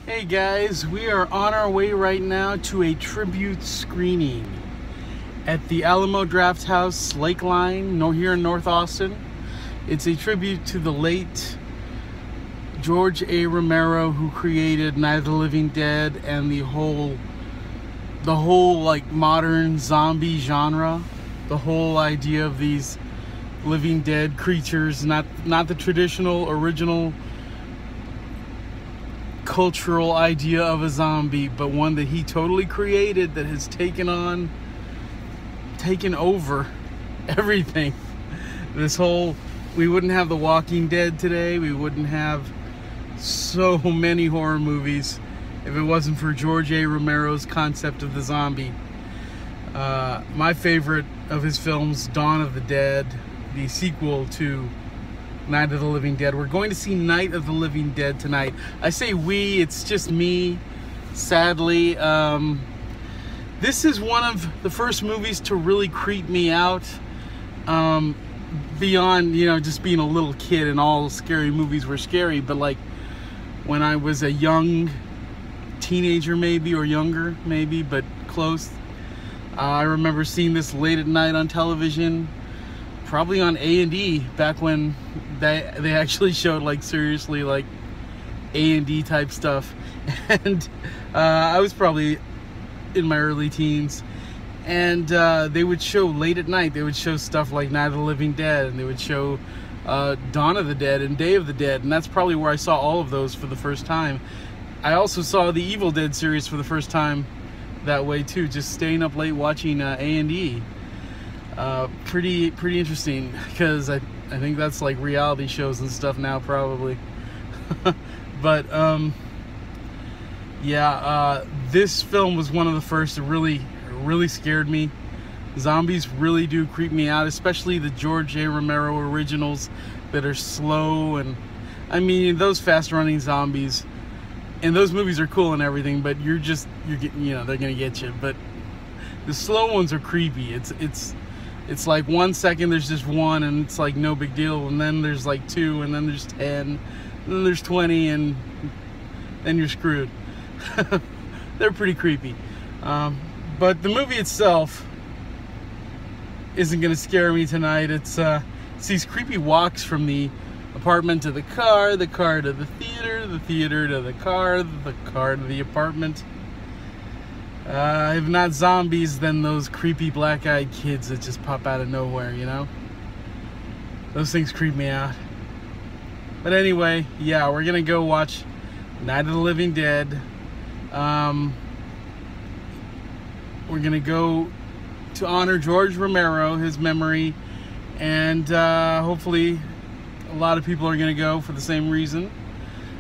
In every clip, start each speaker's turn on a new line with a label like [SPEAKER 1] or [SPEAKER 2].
[SPEAKER 1] Hey guys, we are on our way right now to a tribute screening at the Alamo Drafthouse Lakeline here in North Austin. It's a tribute to the late George A. Romero, who created Night of the Living Dead and the whole like modern zombie genre. The whole idea of these living dead creatures, not the traditional original cultural idea of a zombie, but one that he totally created that has taken over everything. We wouldn't have The Walking Dead today. We wouldn't have so many horror movies if it wasn't for George A. Romero's concept of the zombie. My favorite of his films, Dawn of the Dead, the sequel to Night of the Living Dead. We're going to see Night of the Living Dead tonight. I say we, it's just me, sadly. This is one of the first movies to really creep me out. Beyond, just being a little kid and all scary movies were scary, but like when I was a young teenager maybe, or younger maybe, but close, I remember seeing this late at night on television, probably on A&E, back when they actually showed like seriously like A&E type stuff. And I was probably in my early teens, and they would show late at night, they would show stuff like Night of the Living Dead, and they would show Dawn of the Dead and Day of the Dead, and that's probably where I saw all of those for the first time. I also saw the Evil Dead series for the first time that way too, just staying up late watching A&E. Pretty interesting, because I think that's like reality shows and stuff now probably. But this film was one of the first that really scared me. Zombies really do creep me out, especially the George A. Romero originals that are slow. And I mean, those fast running zombies, and those movies are cool and everything, but you're getting, they're gonna get you. But the slow ones are creepy. It's like 1 second there's just one and it's like no big deal, and then there's like two, and then there's 10, and then there's 20, and then you're screwed. They're pretty creepy. But the movie itself isn't gonna scare me tonight. It's these creepy walks from the apartment to the car to the theater to the car to the apartment. If not zombies, then those creepy black-eyed kids that just pop out of nowhere, Those things creep me out. But anyway, yeah, we're gonna go watch Night of the Living Dead. We're gonna go to honor George Romero, his memory, and hopefully a lot of people are gonna go for the same reason.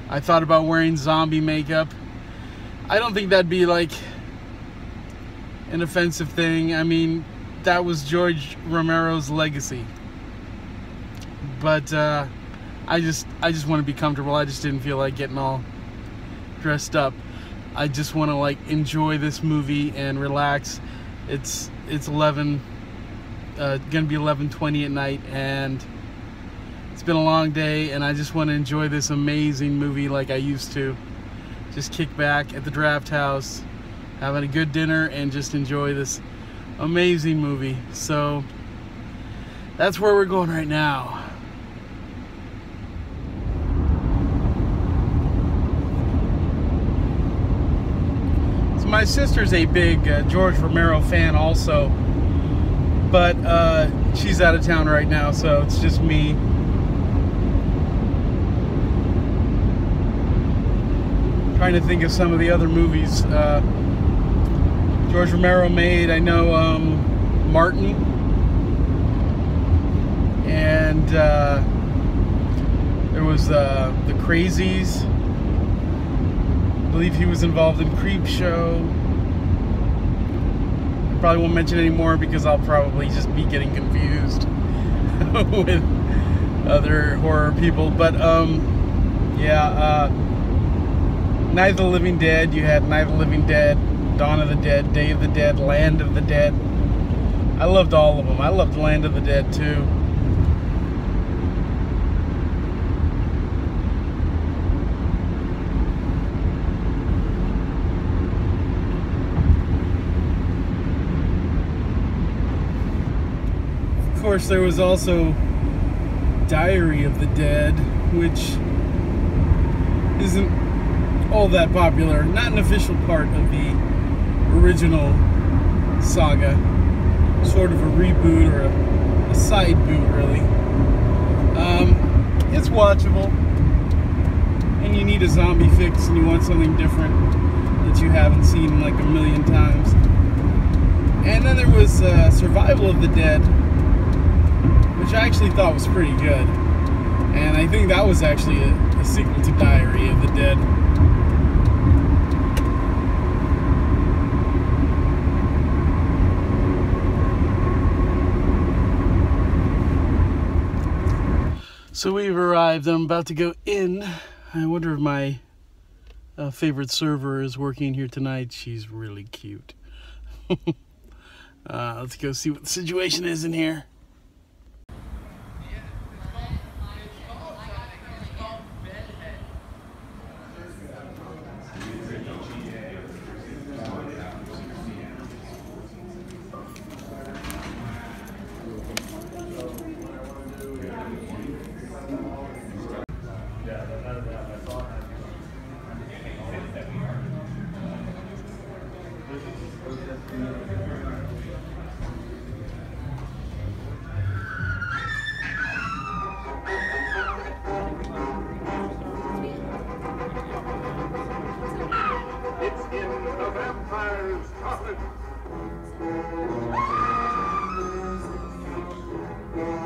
[SPEAKER 1] I thought about wearing zombie makeup. I don't think that'd be like an offensive thing. I mean, that was George Romero's legacy. But I just want to be comfortable. I just didn't feel like getting all dressed up. I just want to like enjoy this movie and relax. It's 11 gonna be 11:20 at night, and it's been a long day, and I just want to enjoy this amazing movie like I used to. Just kick back at the Draft House, having a good dinner, and just enjoy this amazing movie. So that's where we're going right now. So my sister's a big George Romero fan also, but she's out of town right now, so it's just me. Trying to think of some of the other movies George Romero made. I know Martin, and there was the Crazies. I believe he was involved in Creepshow. I probably won't mention any more because I'll probably just be getting confused with other horror people. But Night of the Living Dead, you had Night of the Living Dead, Dawn of the Dead, Day of the Dead, Land of the Dead. I loved all of them. I loved Land of the Dead too. course, there was also Diary of the Dead, which isn't all that popular. Not an official part of the original saga. Sort of a reboot or a side boot, really. It's watchable. And you need a zombie fix and you want something different that you haven't seen like a million times. And then there was Survival of the Dead, which I actually thought was pretty good. And I think that was actually a sequel to Diary of the Dead. So we've arrived. I'm about to go in. I wonder if my favorite server is working here tonight. She's really cute. Let's go see what the situation is in here.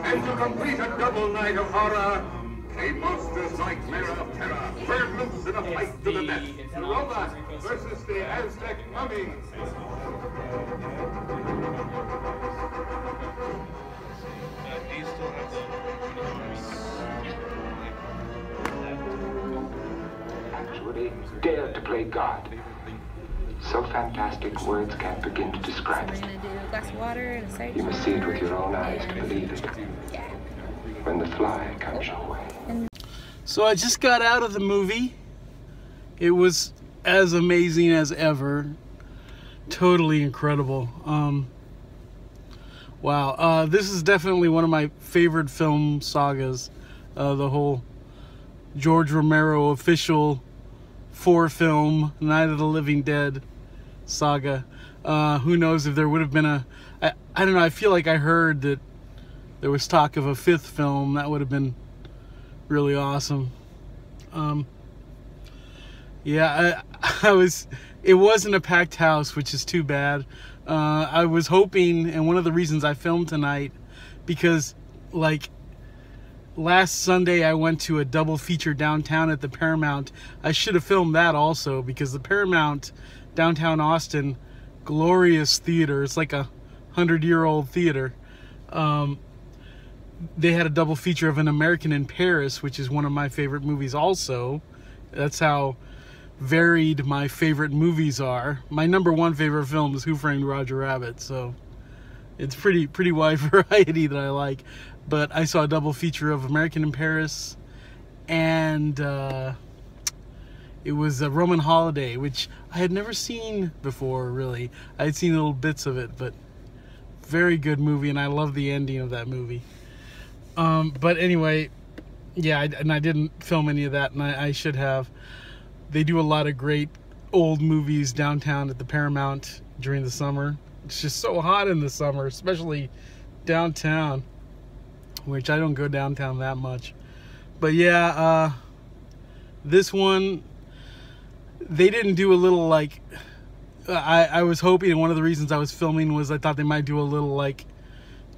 [SPEAKER 2] And to complete a double night of horror, a monstrous nightmare of terror, turned loose in a fight to the death. Roma versus the Aztec mummy.
[SPEAKER 3] Actually, dared to play God. So fantastic, words can't begin to describe it.
[SPEAKER 4] We're gonna do a glass of water and a side.
[SPEAKER 3] You must see it with your own eyes to believe it.
[SPEAKER 4] Yeah.
[SPEAKER 3] When the fly comes your way.
[SPEAKER 1] So I just got out of the movie. It was as amazing as ever. Totally incredible. Wow. This is definitely one of my favorite film sagas. The whole George Romero official 4-film Night of the Living Dead saga. Who knows if there would have been I don't know, I feel like I heard that there was talk of a 5th film. That would have been really awesome. Yeah, it wasn't a packed house, which is too bad. I was hoping, and one of the reasons I filmed tonight, because like last Sunday I went to a double feature downtown at the Paramount. I should have filmed that also, because the Paramount downtown Austin, glorious theater. It's like a 100-year-old theater. They had a double feature of An American in Paris, which is one of my favorite movies also. That's how varied my favorite movies are. My number 1 favorite film is Who Framed Roger Rabbit, so it's pretty wide variety that I like. But I saw a double feature of American in Paris, and it was a Roman Holiday, which I had never seen before, really. I had seen little bits of it, but very good movie, and I love the ending of that movie. But anyway, yeah, I didn't film any of that, and I should have. They do a lot of great old movies downtown at the Paramount during the summer. It's just so hot in the summer, especially downtown, which I don't go downtown that much. But yeah, this one, they didn't do a little like, I was hoping, and one of the reasons I was filming was I thought they might do a little like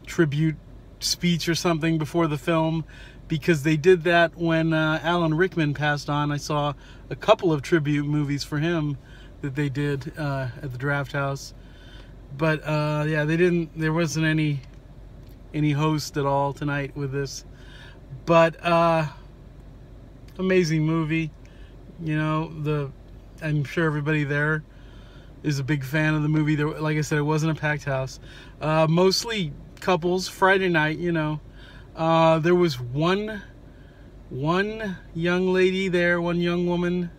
[SPEAKER 1] tribute speech or something before the film, because they did that when Alan Rickman passed on. I saw a couple of tribute movies for him that they did at the Drafthouse. But yeah, there wasn't any host at all tonight with this. But amazing movie. You know, I'm sure everybody there is a big fan of the movie. There, like I said, it wasn't a packed house. Mostly couples. Friday night, you know. There was one young lady there, one young woman.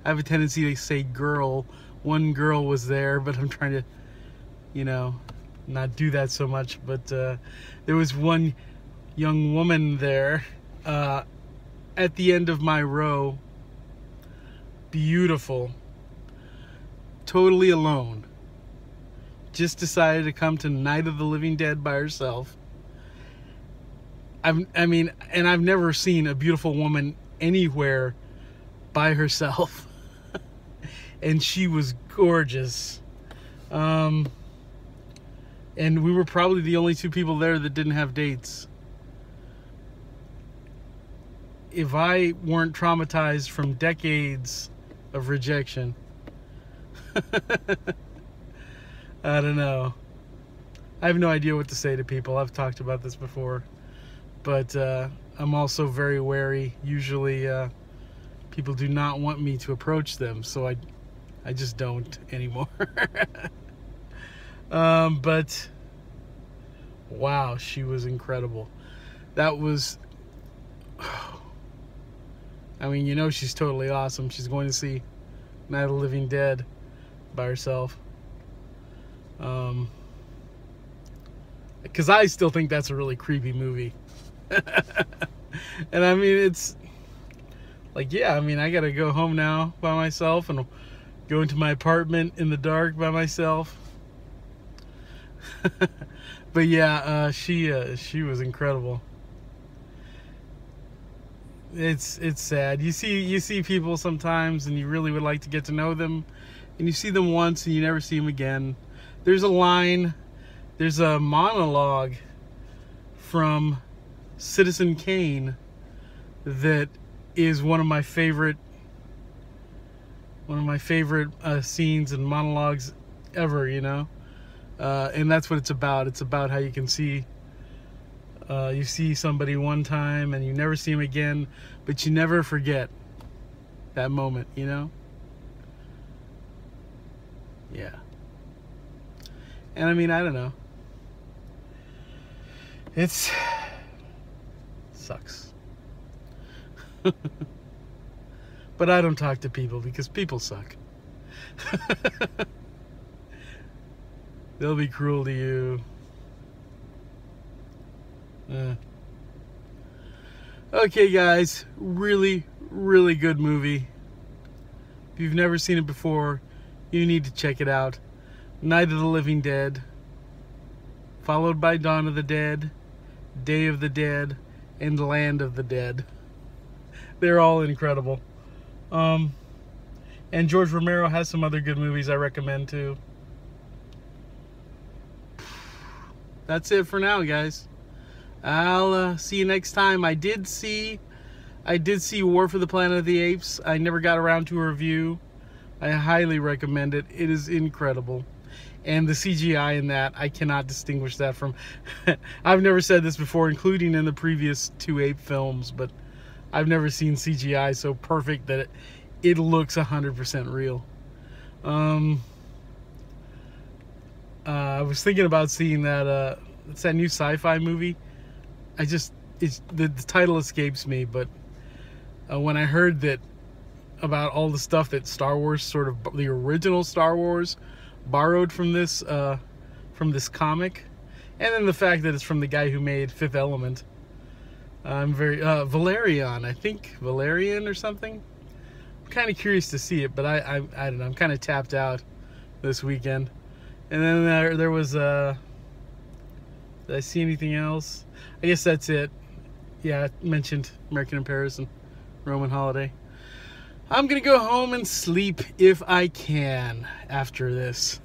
[SPEAKER 1] I have a tendency to say girl. One girl was there, but I'm trying to, you know, not do that so much. But there was one young woman there at the end of my row, beautiful, totally alone, just decided to come to Night of the Living Dead by herself. I mean, and I've never seen a beautiful woman anywhere by herself. And she was gorgeous. And we were probably the only two people there that didn't have dates. If I weren't traumatized from decades of rejection, I don't know. I have no idea what to say to people. I've talked about this before. But I'm also very wary. Usually people do not want me to approach them, so I just don't anymore. But wow, she was incredible. That was, I mean, you know, she's totally awesome. She's going to see Night of the Living Dead by herself. Because I still think that's a really creepy movie. And I mean, it's like, yeah, I mean, I gotta go home now by myself and go into my apartment in the dark by myself. But yeah, she was incredible. It's sad. You see people sometimes and you really would like to get to know them, and you see them once and you never see them again. There's a line, there's a monologue from Citizen Kane that is one of my favorite scenes and monologues ever, you know. And that's what it's about. It's about how you can see you see somebody one time and you never see them again, but you never forget that moment, you know. Yeah. And I mean, I don't know, it's sucks. But I don't talk to people because people suck. They'll be cruel to you. Okay, guys, really, really good movie. If you've never seen it before, you need to check it out. Night of the Living Dead, followed by Dawn of the Dead, Day of the Dead, and Land of the Dead. They're all incredible. And George Romero has some other good movies I recommend too. That's it for now, guys. I'll see you next time. I did see War for the Planet of the Apes. I never got around to a review. I highly recommend it. It is incredible. And the CGI in that, I cannot distinguish that from... I've never said this before, including in the previous 2 ape films, but I've never seen CGI so perfect that it looks 100% real. I was thinking about seeing that, it's that new sci-fi movie. The title escapes me, but when I heard that about all the stuff that Star Wars, sort of the original Star Wars, borrowed from this comic, and then the fact that it's from the guy who made Fifth Element, I'm very Valerian, I think Valerian or something. I'm kind of curious to see it, but I don't know. I'm kind of tapped out this weekend. And then there was did I see anything else? I guess that's it. Yeah, I mentioned American in Paris and Roman Holiday. I'm gonna go home and sleep if I can after this.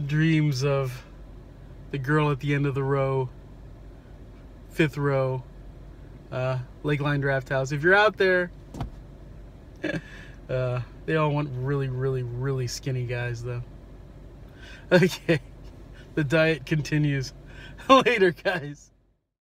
[SPEAKER 1] Dreams of the girl at the end of the row, 5th row, Lakeline Drafthouse. If you're out there, they all want really, really, really skinny guys, though. Okay, the diet continues. Later, guys.